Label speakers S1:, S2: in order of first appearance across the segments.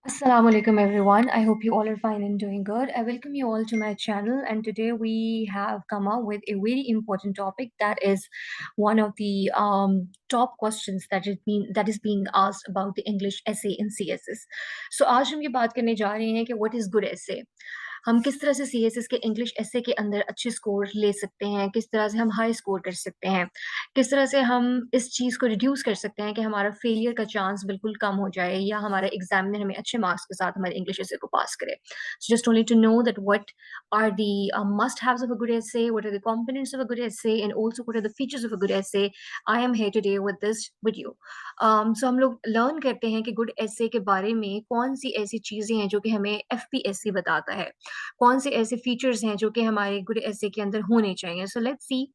S1: Assalamu alaikum everyone. I hope you all are fine and doing good. I welcome you all to my channel, and today we have come up with a very important topic that is one of the top questions that is being asked about the English essay in CSS. So आज हम ये बात करने जा रहे हैं कि what is good essay. हम किस तरह से CSS के इंग्लिश essay के अंदर अच्छे स्कोर ले सकते हैं, किस तरह से हम हाई स्कोर कर सकते हैं, किस तरह से हम इस चीज़ को रिड्यूस कर सकते हैं कि हमारा फेलियर का चांस बिल्कुल कम हो जाए या हमारा एग्जामिनर हमें अच्छे मार्क्स के साथ हमारे इंग्लिश essay को पास करे. So just only to know that what are the must-haves of a good essay, what are the components of a good essay, and also what are the features of a good essay. I am here today with this video. So हम लोग learn करते हैं कि good essay के बारे में कौन सी ऐसी चीज़ें हैं जो कि हमें FPSC बताता है, कौन से ऐसे फीचर्स हैं जो कि हमारे गुड essay के अंदर होने चाहिए. So let's see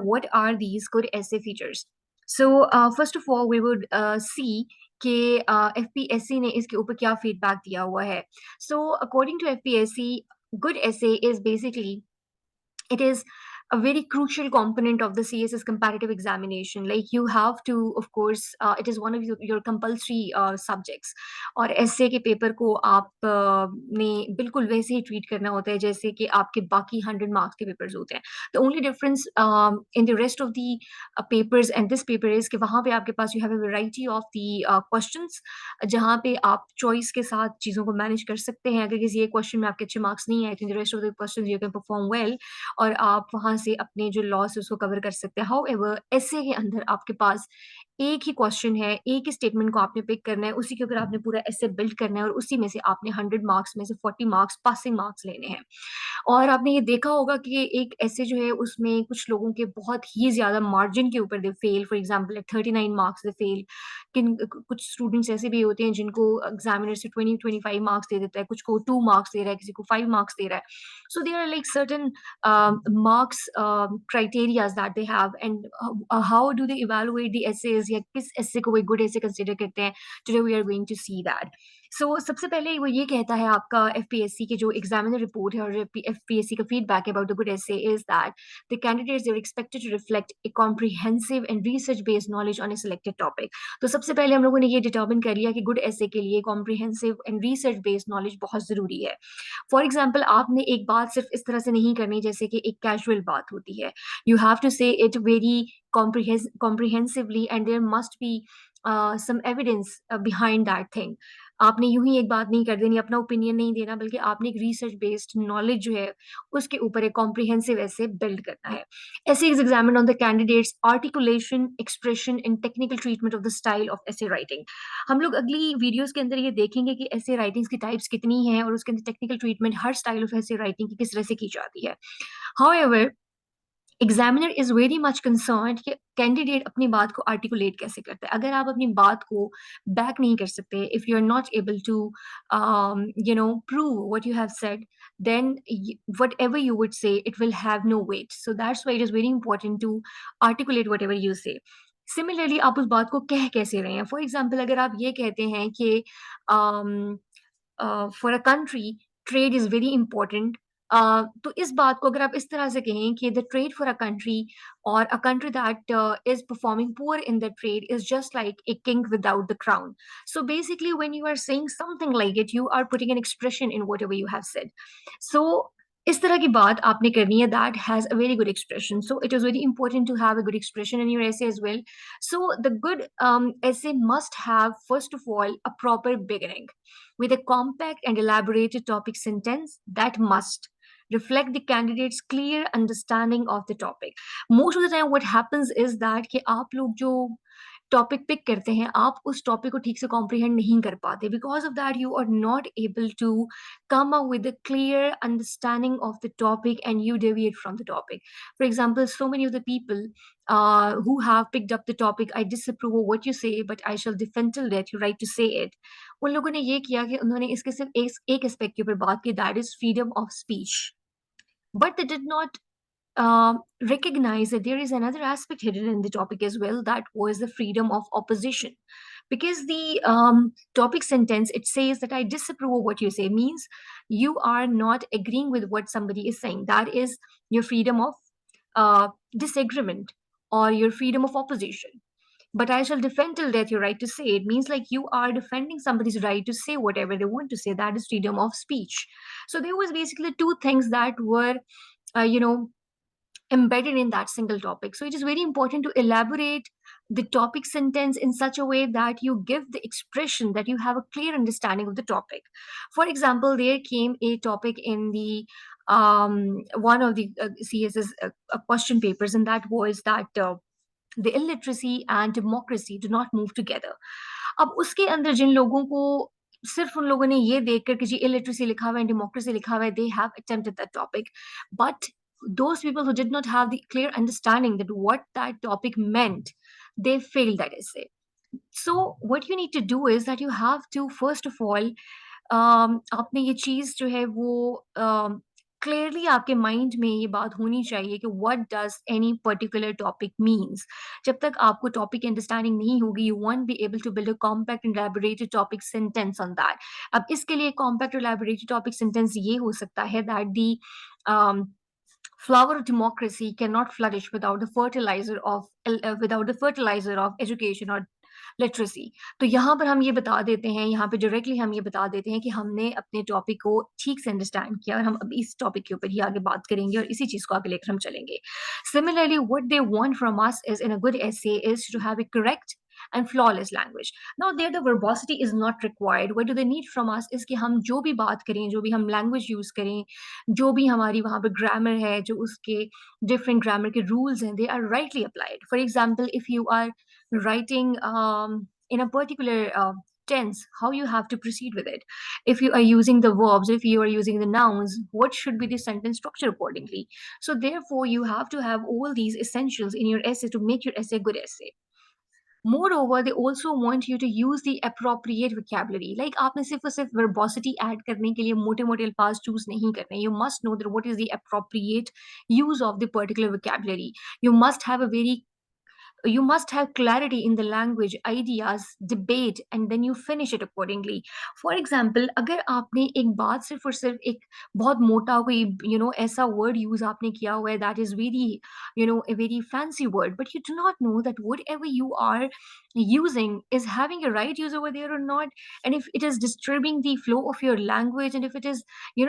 S1: what are these good essay features. So first of all we would see कि FPSC ने इसके ऊपर क्या फीडबैक दिया हुआ है. So according to FPSC, good essay is basically, it is a very crucial component of the CSS comparative examination. Like you have to, of course, it is one of your compulsory subjects. और essay के paper को आप ने बिल्कुल वैसे ही treat करना होता है जैसे कि आपके बाकी 100 मार्क्स के पेपर्स होते हैं. The only difference in the rest of the papers and this paper is कि वहाँ पे आपके पास you have a variety of the questions, जहाँ पे आप चॉइस के साथ चीज़ों को मैनेज कर सकते हैं. अगर किसी एक क्वेश्चन में आपके अच्छे मार्क्स नहीं आए तो in the rest of the question you can perform well और आप वहाँ से अपने जो लॉस है उसको कवर कर सकते हैं. हाउएवर ऐसे के अंदर आपके पास एक ही क्वेश्चन है, एक ही स्टेटमेंट को आपने पिक करना है, उसी के ऊपर आपने पूरा ऐसे बिल्ड करना है और उसी में से आपने 100 मार्क्स में से 40 मार्क्स पासिंग मार्क्स लेने हैं. और आपने ये देखा होगा कि एक ऐसे जो है उसमें कुछ लोगों के बहुत ही ज़्यादा मार्जिन के ऊपर they fail, for example 39 marks they fail. कुछ स्टूडेंट्स ऐसे भी होते हैं जिनको एग्जामिनर से 20-25 मार्क्स दे देता है, कुछ को 2 मार्क्स दे रहा है, किसी को 5 मार्क्स दे रहा है. So there are like certain marks criterias that they have, and how do they evaluate the essays या किस एसे को वो गुड एसे कंसीडर करते हैं. Today we are going to see that. So सबसे पहले वो ये कहता है आपका एफपीएससी की जो एग्जामिनर रिपोर्ट है और एफपीएससी का feedback about the good essay is that the candidates are expected to reflect a comprehensive and research based knowledge on a selected topic. तो सबसे पहले हम लोगों ने ये डिटर्मिन कर लिया कि गुड एसे के लिए comprehensive and research based knowledge बहुत जरूरी है. फॉर एग्जाम्पल आपने एक बात सिर्फ इस तरह से नहीं करनी जैसे कि एक कैजुअल बात होती है. यू हैव टू से it very comprehensively and there must be some evidence behind that thing. आपने यूं ही एक बात नहीं कर देनी, अपना ओपिनियन नहीं देना, बल्कि आपने एक रिसर्च बेस्ड नॉलेज जो है उसके ऊपर एक कॉम्प्रिहेंसिव ऐसे बिल्ड करना है. ऐसे is examine on the candidates articulation, expression and technical treatment of the style of ऐसे राइटिंग. हम लोग अगली वीडियोस के अंदर ये देखेंगे कि ऐसे राइटिंग्स की टाइप्स कितनी हैं और उसके अंदर technical treatment her style of ऐसे राइटिंग की किस तरह से की जाती है. However examiner is very much concern कि कैंडिडेट अपनी बात को आर्टिकुलेट कैसे करता है. अगर आप अपनी बात को बैक नहीं कर सकते, if you are not able to prove what you have said, then whatever you would say it will have no weight. So that's why it is very important to articulate whatever you say. Similarly आप उस बात को कह कैसे रहे हैं. For example अगर आप ये कहते हैं कि for a country trade is very important, तो इस बात को अगर आप इस तरह से कहें कि the trade for a country और a country that is performing poor in the trade is just like a king without the crown. So basically when you are saying something like it you are putting an expression in whatever you have said. So इस तरह की बात आपने करनी है that has a very good expression. So it is very important to have a good expression in your essay as well. So the good essay must have first of all a proper beginning with a compact and elaborated topic sentence that must reflect the candidate's clear understanding of the topic. Most of the time what happens is that कि आप लोग जो topic pick करते हैं आप उस topic को ठीक से कॉम्प्रिहेंड नहीं कर पाते. Because of that you are not able to come up with a clear understanding of the topic and you deviate from the topic. For example, so many of the people who have picked up the topic, I disapprove of what you say but I shall defend till death your right to say it. उन लोगों ने ये किया कि उन्होंने इसके सिर्फ एक एस्पेक्ट के ऊपर बात की, that is freedom of speech, but they did not recognize that there is another aspect hidden in the topic as well, that was the freedom of opposition. Because the topic sentence, it says that I disapprove of what you say, means you are not agreeing with what somebody is saying. That is your freedom of disagreement or your freedom of opposition. but I shall defend till death your right to say. It means like you are defending somebody's right to say whatever they want to say. That is freedom of speech. So there was basically two things that were, you know, embedded in that single topic. So it is very important to elaborate the topic sentence in such a way that you give the expression that you have a clear understanding of the topic. For example, there came a topic in the one of the CSS question papers, and that was that the illiteracy and democracy do not move together. अब उसके अंदर जिन लोगों को सिर्फ उन लोगों ने ये देखकर कि जी illiteracy लिखा हुआ है democracy लिखा हुआ है, they have attempted that topic, but those people who did not have the clear understanding that what that topic meant, they failed that essay. So what you need to do is that you have to first of all आपने ये चीज़ जो है वो clearly आपके mind में ये बात होनी चाहिए कि what does any particular topic means. जब तक आपको टॉपिक की अंडरस्टैंडिंग नहीं होगी, you won't be able to build a compact and elaborated topic sentence on that. अब इसके लिए कॉम्पैक्ट एलैबोरेटेड टॉपिक सेंटेंस ये हो सकता है that the flower of democracy cannot flourish without the fertilizer of education or literacy. तो यहाँ पर हम ये बता देते हैं, यहाँ पे डायरेक्टली हम ये बता देते हैं कि हमने अपने टॉपिक को ठीक से अंडरस्टैंड किया और हम अब इस टॉपिक के ऊपर ही आगे बात करेंगे और इसी चीज़ को आगे लेकर हम चलेंगे। Similarly what they want from us is in a good essay is to have a correct and flawless language. Now there the verbosity is not required. What do they need from us is कि हम जो भी बात करें, जो भी हम language use करें, जो भी हमारी वहाँ पे grammar है, जो उसके different grammar के rules हैं, they are rightly applied. For example, if you are writing in a particular tense, how you have to proceed with it. If you are using the verbs, if you are using the nouns, what should be the sentence structure accordingly. So therefore, you have to have all these essentials in your essay to make your essay a good essay. Moreover, they also want you to use the appropriate vocabulary. Like आपने सिर्फ और सिर्फ verbosity add करने के लिए मोटे-मोटे अल्फाज choose नहीं करने. You must know that what is the appropriate use of the particular vocabulary. You must have clarity in the language, ideas, debate, and then you finish it accordingly. For example, अगर आपने एक बात सिर्फ और सिर्फ एक बहुत मोटा कोई ऐसा word use आपने किया हुआ है that is very a very fancy word, but you do not know that whatever you are using is having a right use over there or not, and if it is disturbing the flow of your language, and if it is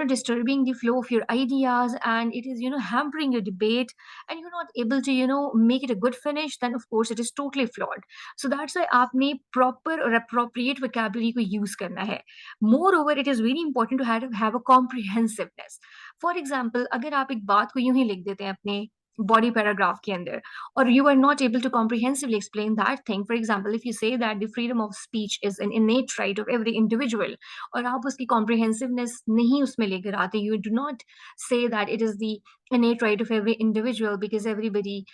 S1: disturbing the flow of your ideas, and it is hampering your debate, and you're not able to make it a good finish, then of course it is totally flawed. So that's why आपने proper or appropriate vocabulary को use करना है. Moreover, it is very important to have a comprehensiveness. For example, अगर आप एक बात को यूं ही लिख देते हैं अपने body paragraph के अंदर, or you are not able to comprehensively explain that thing. For example, if you say that the freedom of speech is an innate right of every individual, और आप उसकी comprehensiveness नहीं उसमें लेकर आते, you do not say that it is the innate right of every individual, because everybody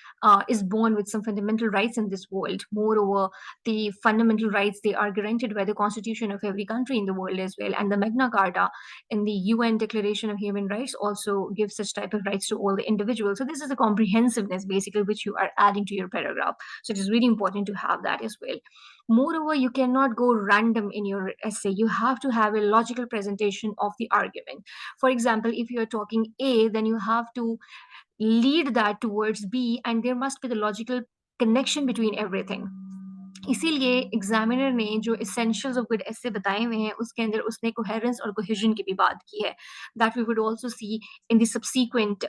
S1: is born with some fundamental rights in this world. Moreover, the fundamental rights, they are guaranteed by the constitution of every country in the world as well, and the Magna Carta in the UN Declaration of Human Rights also gives such type of rights to all the individuals. So this is the comprehensiveness basically which you are adding to your paragraph. So it is really important to have that as well. Moreover, you cannot go random in your essay. You have to have a logical presentation of the argument. For example, if you are talking A, then you have to lead that towards B, and there must be the logical connection between everything. इसीलिए examiner ने जो essentials of good essay बताए हुए हैं, उसके अंदर उसने coherence और cohesion की भी बात की है, that we would also see in the subsequent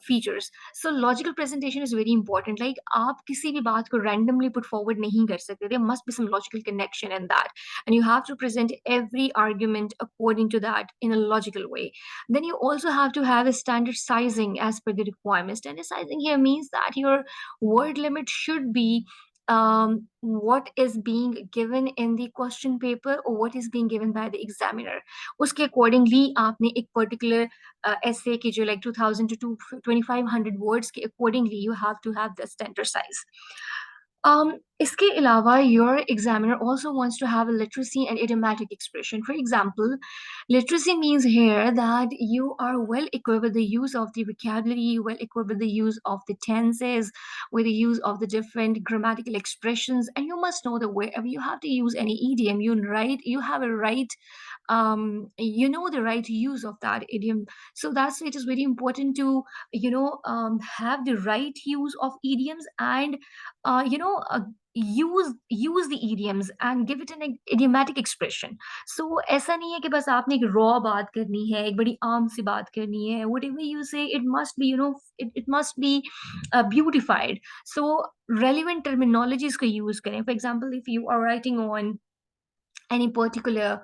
S1: features. So logical presentation is very important. Like आप किसी भी बात को randomly put forward नहीं कर सकते. There must be some logical connection in that, and you have to present every argument according to that in a logical way. Then you also have to have a standard sizing as per the requirement. Standard sizing here means that your word limit should be what is being given in the question paper or what is being given by the examiner. उसके accordingly आपने एक particular essay की जो like 2000 to 2500 words के accordingly you have to have the standard size. इसके अलावा your examiner also wants to have a literacy and idiomatic expression. For example, literacy means here that you are well equipped with the use of the vocabulary, well equipped with the use of the tenses, with the use of the different grammatical expressions, and you must know that wherever you have to use any idiom, you have a right, you know the right use of that idiom. So that's it is very important to have the right use of idioms and use the idioms and give it an idiomatic expression. So ऐसा नहीं है कि बस आपने एक raw बात करनी है, एक बड़ी आम सी बात करनी है. Whatever you say, it must be, it must be beautified. So relevant terminologies को use करें. For example, if you are writing on any particular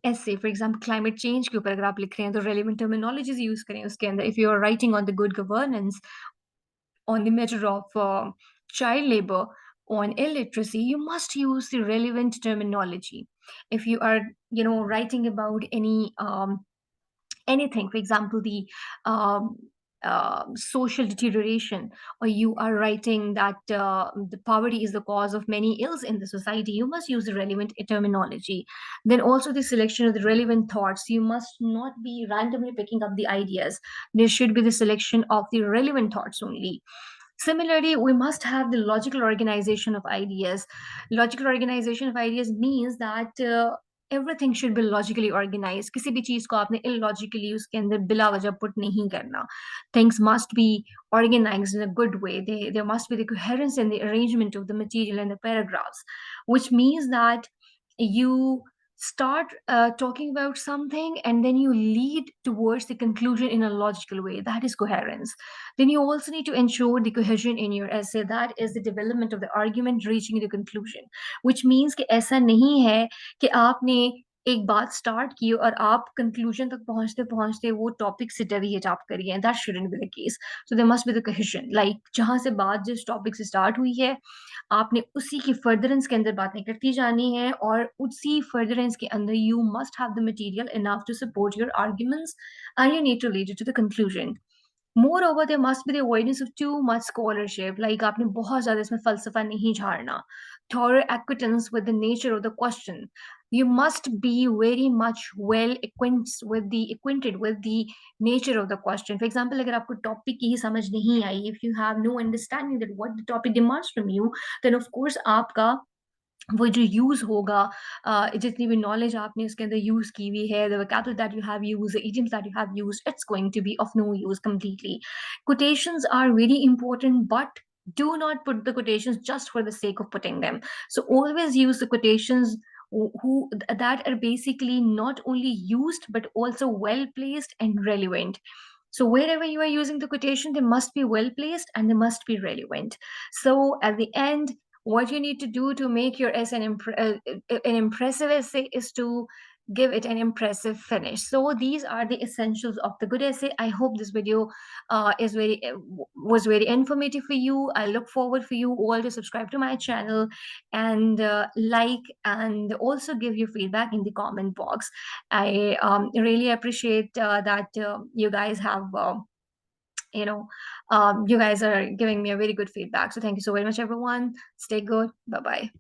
S1: essay, for example climate change के ऊपर अगर आप लिख रहे हैं तो relevant terminologies use करें उसके अंदर. If you are writing on the good governance, on the matter of child labor, on illiteracy, you must use the relevant terminology. If you are, writing about anything, for example, the um, social deterioration, or you are writing that the poverty is the cause of many ills in the society, you must use the relevant terminology. Then also the selection of the relevant thoughts. You must not be randomly picking up the ideas. There should be the selection of the relevant thoughts only. Similarly, we must have the logical organization of ideas. Logical organization of ideas means that everything should be logically organized. किसी भी चीज को आपने illogically उसके अंदर बिला वजह put नहीं करना. Things must be organized in a good way. There must be the coherence in the arrangement of the material and the paragraphs, which means that you start talking about something and then you lead towards the conclusion in a logical way. That is coherence. Then you also need to ensure the cohesion in your essay. That is the development of the argument reaching the conclusion, which means कि ऐसा नहीं है कि आपने एक बात start की और आप कंक्लूजन तक पहुंचते पहुंचते वो टॉपिक से डेविएट आप करिए. That shouldn't be the case. So there must be the cohesion. Like जहां से बात जिस टॉपिक से स्टार्ट हुई है, आपने उसी की फर्दरेंस के अंदर बातें करती जानी है और उसी फर्दरेंस के अंदर you must have the material enough to support your arguments and you need to lead it to the conclusion. Moreover, there must be the avoidance of too much scholarship. Like आपने बहुत ज़्यादा इसमें फलसफा नहीं झाड़ना. Thorough acquaintance with the nature of the question. You must be very much well acquainted with the nature of the question. For example, अगर आपको topic की ही समझ नहीं आई, if you have no understanding that what the topic demands from you, then of course आपका वो जो use होगा, जितनी भी नॉलेज आपने उसके अंदर यूज़ की हुई है, the vocabulary that you have used, the idioms that you have used, it's going to be of no use completely. Quotations are very important, but do not put the quotations just for the sake of putting them. So always use the quotations that are basically not only used but also well placed and relevant. So wherever you are using the quotation, they must be well placed and they must be relevant. So at the end, what you need to do to make your essay an impressive essay is to give it an impressive finish. So these are the essentials of the good essay. I hope this video was very informative for you. I look forward for you all to subscribe to my channel and like and also give your feedback in the comment box. I really appreciate that you guys have you guys are giving me a very good feedback. So thank you so very much, everyone. Stay good. Bye bye.